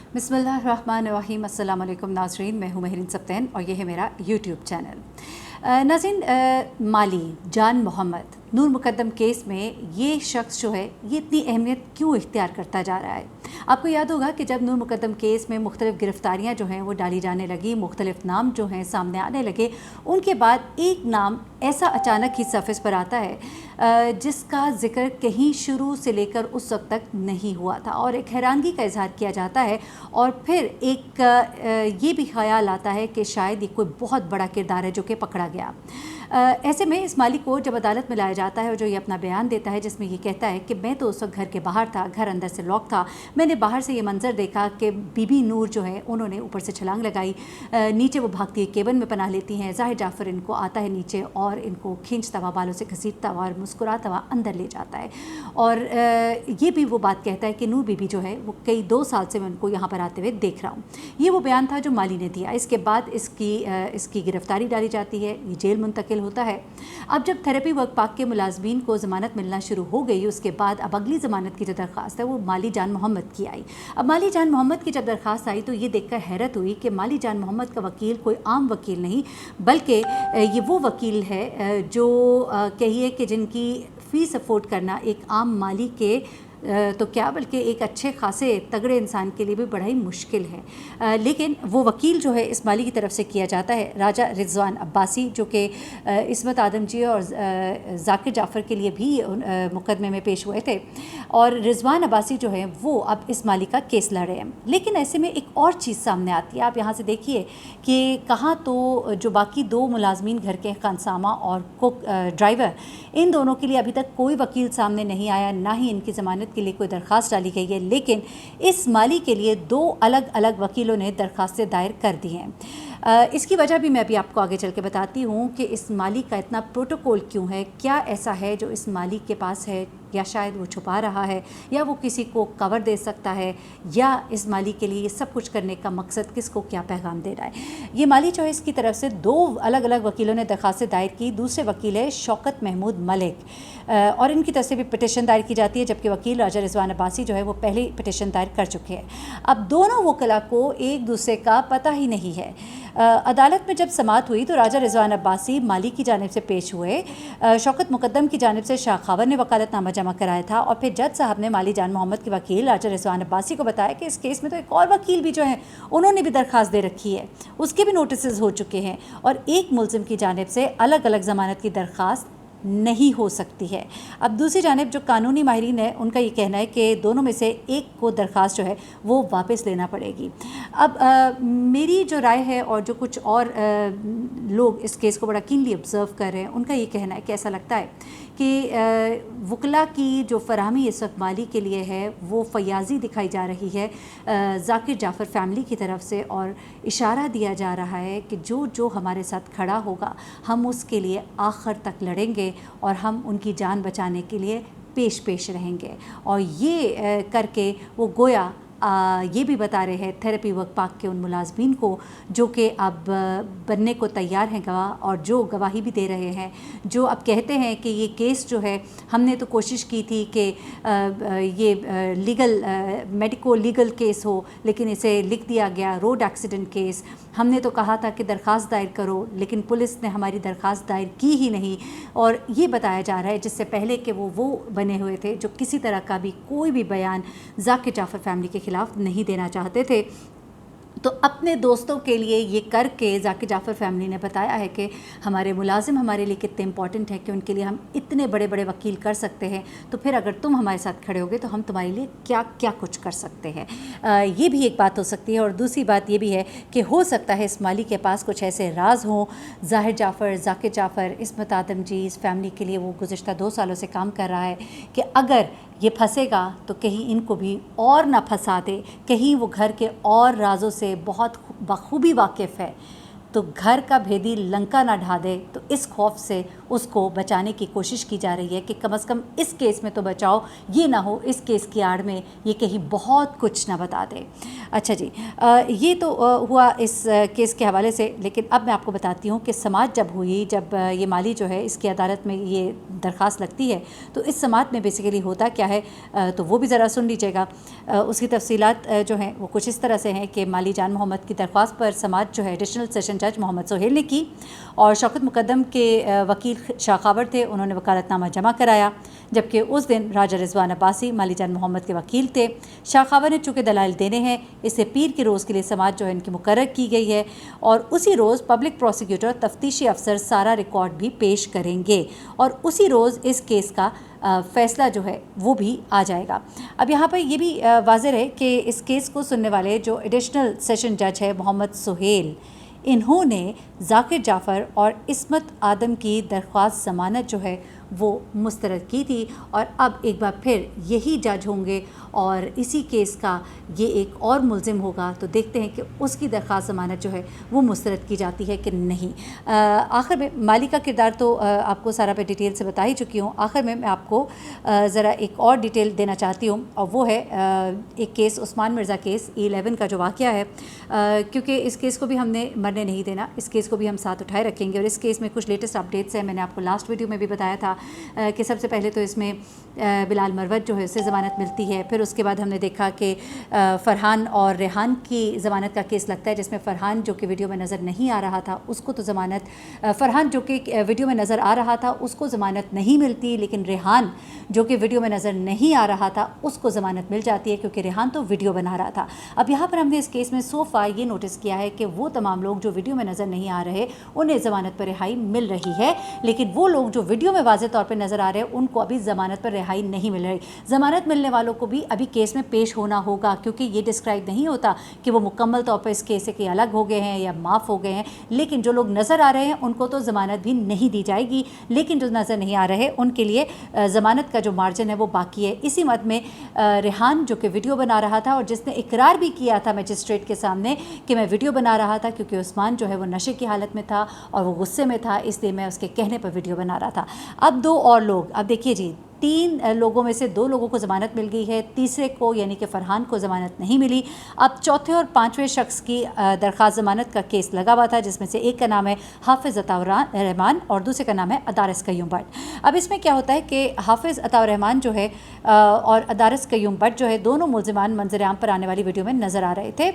बिस्मिल्लाहिर्रहमानिर्रहीम। अस्सलाम वालेकुम नाज़रीन, मैं हूँ महरीन सब्तैन और ये है मेरा यूट्यूब चैनल। नाज़रीन, माली जान मोहम्मद नूर मुकद्दम केस में ये शख्स जो है ये इतनी अहमियत क्यों इख्तियार करता जा रहा है? आपको याद होगा कि जब नूर मुकद्दम केस में मुख्तलिफ़ गिरफ़्तारियाँ जो हैं वो डाली जाने लगी, मुख्तलिफ़ नाम जो हैं सामने आने लगे, उनके बाद एक नाम ऐसा अचानक ही सरफेस पर आता है जिसका ज़िक्र कहीं शुरू से लेकर उस वक्त तक नहीं हुआ था और एक हैरानगी का इजहार किया जाता है और फिर एक ये भी ख्याल आता है कि शायद ये कोई बहुत बड़ा किरदार है जो कि पकड़ा गया। ऐसे में इस मालिक को जब अदालत में लाया जाता है और जो ये अपना बयान देता है जिसमें ये कहता है कि मैं तो उस वक्त घर के बाहर था, घर अंदर से लॉक था, मैंने बाहर से ये मंज़र देखा कि बीबी नूर जो है उन्होंने ऊपर से छलांग लगाई, नीचे वो भागती है केबिन में पनाह लेती हैं, ज़ाहिर जाफ़र इनको आता है नीचे और इनको खींचता हुआ बालों से घसीटता हुआ और मुस्कुराता हुआ अंदर ले जाता है और ये भी वो बात कहता है कि नूर बीबी जो है वो कई 2 साल से मैं उनको यहाँ पर आते हुए देख रहा हूँ। ये वो बयान था जो माली ने दिया। इसके बाद इसकी गिरफ़्तारी डाली जाती है, ये जेल मुंतकिल होता है। अब जब थेरेपी वर्क पार्क के मुलाजमीन को ज़मानत मिलना शुरू हो गई, उसके बाद अब अगली ज़मानत की जो दरख्वास्त है वो माली जान मोहम्मद की आई। अब माली जान मोहम्मद की जब दरख्वास्त आई तो ये देखकर हैरत हुई कि माली जान मोहम्मद का वकील कोई आम वकील नहीं बल्कि ये वो वकील है जो कहिए कि जिनकी फ़ीस अफोर्ड करना एक आम माली के तो क्या बल्कि एक अच्छे खासे तगड़े इंसान के लिए भी बड़ा ही मुश्किल है। लेकिन वो वकील जो है इस माली की तरफ से किया जाता है राजा रिजवान अब्बासी, जो कि इस्मत आदम जी और जाकिर जाफ़र के लिए भी मुकदमे में पेश हुए थे और रिजवान अब्बासी जो है वो अब इस माली का केस लड़ रहे हैं। लेकिन ऐसे में एक और चीज़ सामने आती है। आप यहाँ से देखिए कि कहाँ तो जो बाकी 2 मुलाजमीन घर के खानसामा और कुक ड्राइवर, इन दोनों के लिए अभी तक कोई वकील सामने नहीं आया, ना ही इनकी ज़मानत के लिए कोई दरख्वास्त डाली गई है। लेकिन इस माली के लिए 2 अलग अलग वकीलों ने दरख्वास्तें दायर कर दी हैं। इसकी वजह भी मैं अभी आपको आगे चल के बताती हूँ कि इस माली का इतना प्रोटोकॉल क्यों है, क्या ऐसा है जो इस माली के पास है, या शायद वो छुपा रहा है, या वो किसी को कवर दे सकता है, या इस माली के लिए ये सब कुछ करने का मकसद किसको क्या पैगाम दे रहा है। ये माली जो है इसकी तरफ से 2 अलग अलग वकीलों ने दरख्वास्तें दायर की। दूसरे वकील है शौकत महमूद मलिक और इनकी तरफ से भी पिटिशन दायर की जाती है, जबकि वकील राजा रिजवान अब्बासी जो है वो पहले पिटिशन दायर कर चुके हैं। अब दोनों वकला को एक दूसरे का पता ही नहीं है। अदालत में जब समाअत हुई तो राजा रिजवान अब्बासी माली की जानिब से पेश हुए, शौकत मुकद्दम की जानिब से शाह खावर ने वकालतनामा जमा कराया था और फिर जज साहब ने माली जान मोहम्मद के वकील राजा रिजवान अब्बासी को बताया कि इस केस में तो एक और वकील भी जो है उन्होंने भी दरख्वास्त दे रखी है, उसके भी नोटिस हो चुके हैं और एक मुलजिम की जानिब से अलग अलग ज़मानत की दरख्वास्त नहीं हो सकती है। अब दूसरी जानिब जो कानूनी माहिरीन है उनका ये कहना है कि दोनों में से एक को दरख्वास्त जो है वो वापस लेना पड़ेगी। अब मेरी जो राय है और जो कुछ और लोग इस केस को बड़ा कीनली ऑब्ज़र्व कर रहे हैं उनका ये कहना है कि ऐसा लगता है कि वकला की जो फराहमी इस वक्त माली के लिए है वो फयाजी दिखाई जा रही है जाकिर जाफ़र फैमिली की तरफ से, और इशारा दिया जा रहा है कि जो जो हमारे साथ खड़ा होगा हम उसके लिए आखिर तक लड़ेंगे और हम उनकी जान बचाने के लिए पेश रहेंगे। और ये करके वो गोया ये भी बता रहे हैं थेरेपी वर्क पार्क के उन मुलाजमीन को जो कि अब बनने को तैयार हैं गवाह, और जो गवाही भी दे रहे हैं, जो अब कहते हैं कि ये केस जो है हमने तो कोशिश की थी कि ये मेडिको लीगल केस हो, लेकिन इसे लिख दिया गया रोड एक्सीडेंट केस। हमने तो कहा था कि दरख्वास्त दायर करो, लेकिन पुलिस ने हमारी दरख्वास्त दायर की ही नहीं। और ये बताया जा रहा है जिससे पहले कि वो बने हुए थे जो किसी तरह का भी कोई भी बयान जाकिर जाफ़र फैमिली के खिलाफ नहीं देना चाहते थे। तो अपने दोस्तों के लिए ये करके जाकिर जाफ़र फैमिली ने बताया है कि हमारे मुलाजिम हमारे लिए कितने इंपॉर्टेंट है कि उनके लिए हम इतने बड़े बड़े वकील कर सकते हैं, तो फिर अगर तुम हमारे साथ खड़े होगे तो हम तुम्हारे लिए क्या क्या कुछ कर सकते हैं। ये भी एक बात हो सकती है। और दूसरी बात ये भी है कि हो सकता है इस माली के पास कुछ ऐसे राज हों, ज़ाहिर जाफ़र, जाकिर जाफ़र, इस्मत आदम जी, इस फैमिली के लिए वो गुज़िश्ता 2 सालों से काम कर रहा है कि अगर ये फंसेगा तो कहीं इनको भी और ना फंसा दे, कहीं वो घर के और राजों से बहुत बखूबी वाकिफ़ है तो घर का भेदी लंका ना ढा दे। तो इस खौफ से उसको बचाने की कोशिश की जा रही है कि कम से कम इस केस में तो बचाओ, ये ना हो इस केस की आड़ में ये कहीं बहुत कुछ ना बता दे। अच्छा जी, ये तो हुआ इस केस के हवाले से, लेकिन अब मैं आपको बताती हूँ कि समाअत जब हुई, जब ये माली जो है इसकी अदालत में ये दरख्वास्त लगती है, तो इस समाअत में बेसिकली होता क्या है, तो वो भी ज़रा सुन लीजिएगा। उसकी तफसीलात जो हैं वो कुछ इस तरह से हैं कि माली जान मोहम्मद की दरख्वास्त पर समाअत जो है एडिशनल सेशन जज मोहम्मद सोहेल ने की, और शौकत मुकद्दम के वकील शाखावर थे, उन्होंने वकालतनामा जमा कराया, जबकि उस दिन राजा रिजवान अब्बासी माली जान मोहम्मद के वकील थे। शाखावर ने चूँकि दलाइल देने हैं, इससे पीर के रोज़ के लिए समाअत जो है इनकी मुकर्रर की गई है, और उसी रोज़ पब्लिक प्रोसिक्यूटर तफ्तीशी अफसर सारा रिकॉर्ड भी पेश करेंगे, और उसी रोज़ इस केस का फ़ैसला जो है वो भी आ जाएगा। अब यहाँ पर ये भी वाज़ेह है कि इस केस को सुनने वाले जो एडिशनल सेशन जज है मोहम्मद सोहेल, इन्होंने ज़ाकिर जाफ़र और इस्मत आदम की दरख्वास्त ज़मानत जो है वो मुस्तरद की थी, और अब एक बार फिर यही जज होंगे और इसी केस का ये एक और मुल्ज़िम होगा, तो देखते हैं कि उसकी दरख्वास्त ज़मानत जो है वो मुस्तरद की जाती है कि नहीं। आखिर में माली का किरदार तो आपको सारा पे डिटेल से बता ही चुकी हूँ। आखिर में मैं आपको ज़रा एक और डिटेल देना चाहती हूँ, और वो है एक case, Usman Mirza case E11 का जो वाक़या है, क्योंकि इस केस को भी हमने मरने नहीं देना, इस केस को भी हम साथ उठाए रखेंगे। और इस केस में कुछ लेटेस्ट अपडेट्स हैं, मैंने आपको लास्ट वीडियो में भी बताया था कि सबसे पहले तो इसमें बिलाल मरवत जो है उससे ज़मानत मिलती है, फिर उसके बाद हमने देखा कि फ़रहान और रेहान की ज़मानत का केस लगता है, जिसमें फ़रहान जो कि वीडियो में नज़र नहीं आ रहा था उसको तो ज़मानत, फ़रहान जो कि वीडियो में नज़र आ रहा था उसको ज़मानत नहीं मिलती, लेकिन रेहान जो कि वीडियो में नज़र नहीं आ रहा था उसको ज़मानत मिल जाती है, क्योंकि रेहान तो वीडियो बना रहा था। अब यहाँ पर हमने इस केस में सोफ़ा ये नोटिस किया है कि वो तमाम लोग जो वीडियो में नज़र नहीं आ रहे उन्हें ज़मानत पर रिहाई मिल रही है, लेकिन वो लोग जो वीडियो में वाज़ेह तौर पर नज़र आ रहे हैं उनको अभी ज़मानत पर रिहाई नहीं मिल रही। ज़मानत मिलने वालों को भी अभी केस में पेश होना होगा, क्योंकि ये डिस्क्राइब नहीं होता कि वो मुकम्मल तौर पर इस केस से कि अलग हो गए हैं या माफ़ हो गए हैं, लेकिन जो लोग नज़र आ रहे हैं उनको तो ज़मानत भी नहीं दी जाएगी, लेकिन जो नज़र नहीं आ रहे उनके लिए ज़मानत का जो मार्जिन है वो बाकी है। इसी मद में रेहान जो कि वीडियो बना रहा था और जिसने इकरार भी किया था मजिस्ट्रेट के सामने कि मैं वीडियो बना रहा था, क्योंकि उस्मान जो है वो नशे की हालत में था और वो गुस्से में था, इसलिए मैं उसके कहने पर वीडियो बना रहा था। अब दो और लोग, अब देखिए जी, 3 लोगों में से 2 लोगों को ज़मानत मिल गई है, तीसरे को यानी कि फ़रहान को ज़मानत नहीं मिली। अब चौथे और 5वें शख्स की दरख्वास्त ज़मानत का केस लगा हुआ था, जिसमें से एक का नाम है हाफिज़ अताउर रहमान और दूसरे का नाम है अदारस क़य्यूम भट्ट। अब इसमें क्या होता है कि हाफिज़ अताउर रहमान जो है और अदारस क़य्यूम भट्ट जो है दोनों मुल्ज़िमान मंज़र आम पर आने वाली वीडियो में नज़र आ रहे थे,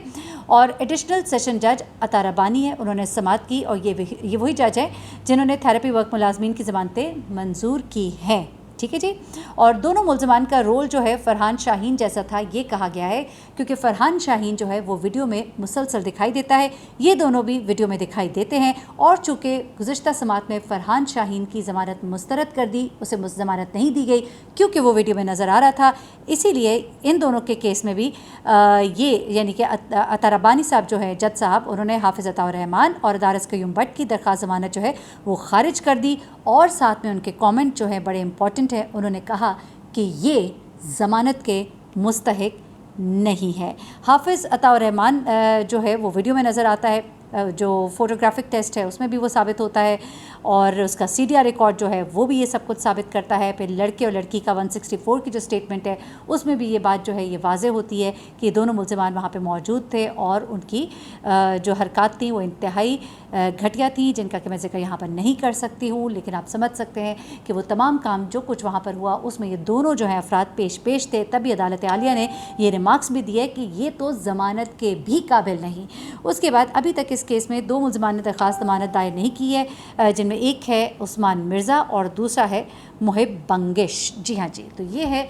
और एडिशनल सेशन जज अता रब्बानी है, उन्होंने समाअत की, और ये वही जज है जिन्होंने थेरेपी वर्क मुलाज़मीन की ज़मानतें मंजूर की हैं। ठीक है जी। और दोनों मुल्ज़िमान का रोल जो है फ़रहान शाहीन जैसा था, ये कहा गया है, क्योंकि फ़रहान शाहीन जो है वो वीडियो में मुसलसल दिखाई देता है, ये दोनों भी वीडियो में दिखाई देते हैं, और चूँकि गुज़िश्ता समाअत में फ़रहान शाहीन की ज़मानत मुस्तरद कर दी, उसे ज़मानत नहीं दी गई क्योंकि वो वीडियो में नज़र आ रहा था, इसीलिए इन दोनों के केस में भी ये यानी कि अता रब्बानी साहब जो है जज साहब, उन्होंने हाफिज़ अताउर रहमान और अदारस क़य्यूम भट्ट की दरख्वास्त ज़मानत जो है वो ख़ारिज कर दी, और साथ में उनके कमेंट जो है बड़े इंपॉर्टेंट है, उन्होंने कहा कि ये ज़मानत के मुस्तहिक नहीं है। हाफिज़ अताउर रहमान जो है वो वीडियो में नज़र आता है, जो फ़ोटोग्राफिक टेस्ट है उसमें भी वो साबित होता है, और उसका CDR रिकॉर्ड जो है वो भी ये सब कुछ साबित करता है। फिर लड़के और लड़की का 164 की जो स्टेटमेंट है उसमें भी ये बात जो है ये वाज़े होती है कि दोनों मुल्ज़िमान वहाँ पे मौजूद थे, और उनकी जो हरकत थी वो इंतहाई घटिया थी, जिनका कि मैं ज़िक्र यहाँ पर नहीं कर सकती हूँ, लेकिन आप समझ सकते हैं कि वो तमाम काम जो कुछ वहाँ पर हुआ उसमें ये दोनों जो हैं अफराद पेश थे। तभी अदालत आलिया ने ये रिमार्क्स भी दिए कि ये तो ज़मानत के भी काबिल नहीं। उसके बाद अभी तक इस केस में 2 मुल्ज़िमान ने दरख्वास्त ज़मानत दायर नहीं की है, जिनमें एक है उस्मान मिर्ज़ा और दूसरा है मुहिब बंगिश। जी हाँ जी, तो ये है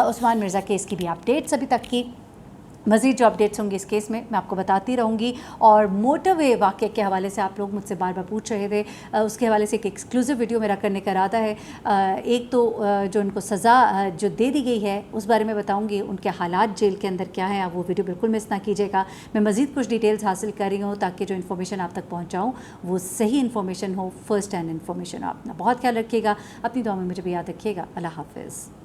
उस्मान मिर्ज़ा केस की भी अपडेट्स अभी तक की। मज़ीद जो अपडेट्स होंगी इस केस में मैं आपको बताती रहूँगी, और मोटरवे वाक़े के हवाले से आप लोग मुझसे बार बार पूछ रहे थे, उसके हवाले से एक एक्सक्लूसिव वीडियो मेरा करने का इरादा है। एक तो जो उनको सज़ा जो दे दी गई है उस बारे में बताऊँगी, उनके हालात जेल के अंदर क्या हैं, आप वो वीडियो बिल्कुल मिस ना कीजिएगा। मैं मज़ीद कुछ डिटेल्स हासिल कर रही हूँ ताकि जो इन्फॉर्मेशन आप तक पहुँचाऊँ वो सही इन्फॉर्मेशन हो, फर्स्ट हैंड इन्फॉर्मेशन हो। अपना बहुत ख्याल रखिएगा, अपनी दुआ में मुझे भी याद रखिएगा। अल्लाह हाफ़िज़।